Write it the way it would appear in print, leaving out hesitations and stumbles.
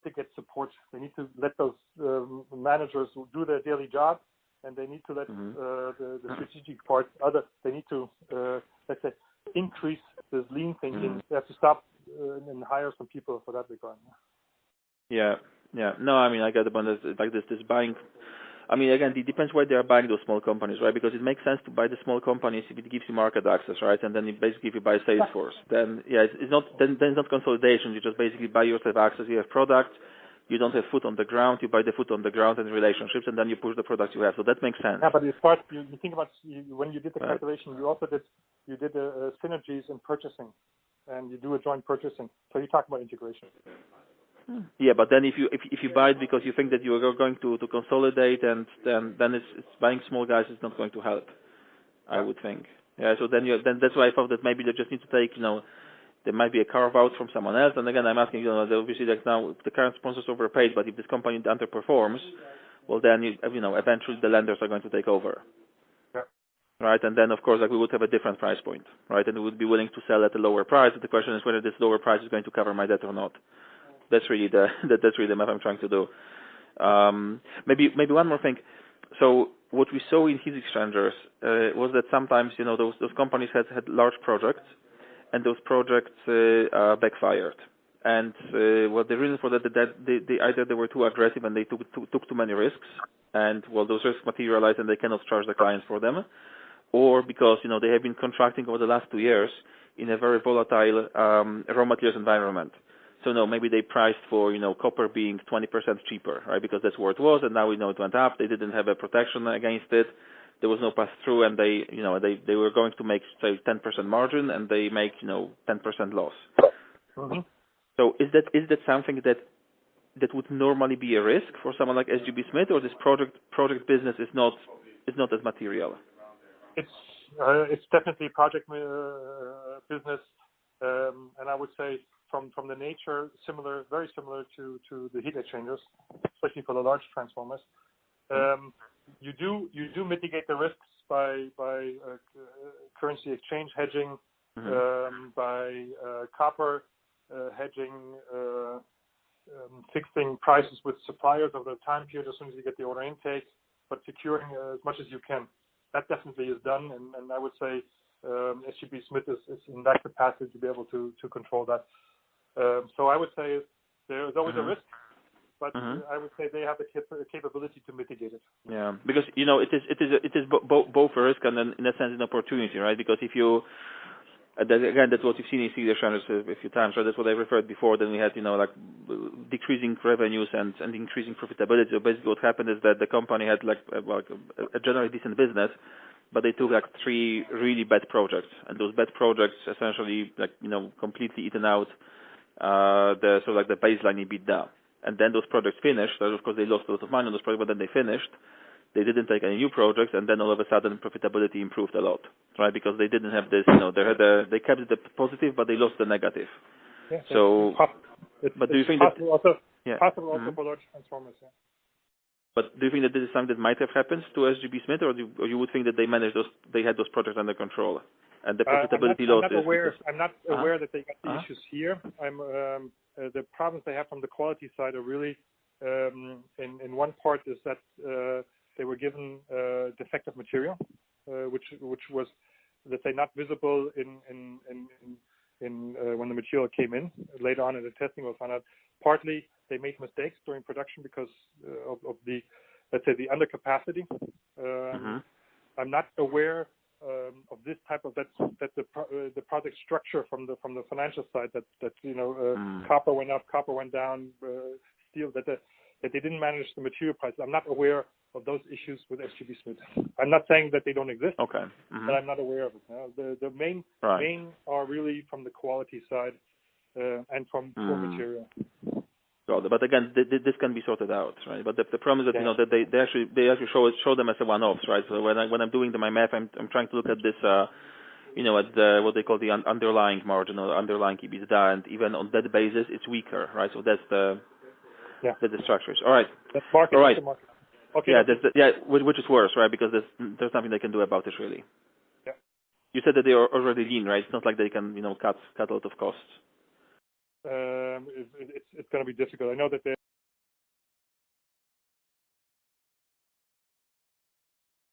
to get support. They need to let those managers do their daily job, and they need to let the strategic part. They need to let's say increase this lean thinking. They have to stop and hire some people for that regard. Yeah. No, I mean, I get the point. Like this buying. I mean, again, it depends why they are buying those small companies, right? Because it makes sense to buy the small companies if it gives you market access, right? And then basically if you buy Salesforce, then it's not consolidation. You just basically buy yourself access. You have product, you don't have foot on the ground. You buy the foot on the ground and relationships, and then you push the products you have. So that makes sense. Yeah, but it's part. You think about when you did the calculation, you also did synergies in purchasing, and you do a joint purchasing. So you talk about integration. Yeah, but then if you buy it because you think that you are going to consolidate, and then it's buying small guys is not going to help, I would think. Yeah, so then that's why I thought that maybe they just need to take, there might be a carve out from someone else. And again, I'm asking, obviously that now the current sponsors overpaid, but if this company underperforms, well then eventually the lenders are going to take over. Yeah. Right, and then of course we would have a different price point, right? And we would be willing to sell at a lower price. But the question is whether this lower price is going to cover my debt or not. That's really the math I'm trying to do. Maybe one more thing. So what we saw in heat exchangers was that sometimes those companies had large projects, and those projects backfired. And the reason for that they either they were too aggressive and they took too many risks, and those risks materialized and they cannot charge the clients for them, or because they have been contracting over the last 2 years in a very volatile raw materials environment. So no, maybe they priced for copper being 20% cheaper, right? Because that's where it was, and now we know it went up. They didn't have a protection against it. There was no pass through, and they were going to make say 10% margin, and they make 10% loss. Mm-hmm. So is that something that would normally be a risk for someone like SGB Smith, or this project business is not as material? It's definitely project business, and I would say. From the nature, very similar to the heat exchangers, especially for the large transformers. You do mitigate the risks by currency exchange hedging, by copper hedging, fixing prices with suppliers over the time period as soon as you get the order intake, but securing as much as you can. That definitely is done, and I would say SGB Smith is in that capacity to be able to control that. So I would say there is always a risk, but I would say they have the capability to mitigate it. Yeah, because it is both a risk and then in a sense an opportunity, right? Because if you that's what you've seen in heat exchangers a few times, right? That's what I referred before. Then we had decreasing revenues and increasing profitability. So basically, what happened is that the company had a generally decent business, but they took 3 really bad projects, and those bad projects essentially completely eaten out the baseline EBITDA. And then those projects finished. So of course they lost a lot of money on those projects, but then they finished. They didn't take any new projects, and then all of a sudden profitability improved a lot, right? Because they didn't have this. They kept the positive, but they lost the negative. Yeah, so, but do you think possible that possible also for large transformers? Yeah. But do you think that this is something that might have happened to SGB Smith, or you would think that they had those projects under control? And the profitability loss I'm not aware that they got the issues here. The problems they have from the quality side are really, in one part is that they were given defective material, which was, let's say, not visible in when the material came in. Later on in the testing, we'll find out. Partly they made mistakes during production because of the, let's say, the undercapacity. I'm not aware of this type of that the project structure from the financial side that copper went up, copper went down, steel that they didn't manage the material prices. I'm not aware of those issues with SGB Smith. I'm not saying that they don't exist, but I'm not aware of it. The main are really from the quality side and from raw material. But again, this can be sorted out, right? But the problem is that that they actually show them as a one-offs, right? So when I'm doing my math, I'm trying to look at this, at the what they call the underlying margin or underlying EBITDA, and even on that basis, it's weaker, right? So that's the structures. All right. That's market. All right. Market. Okay. Yeah, which is worse, right? Because there's nothing they can do about it, really. Yeah. You said that they are already lean, right? It's not like they can cut a lot of costs. it's going to be difficult. I know that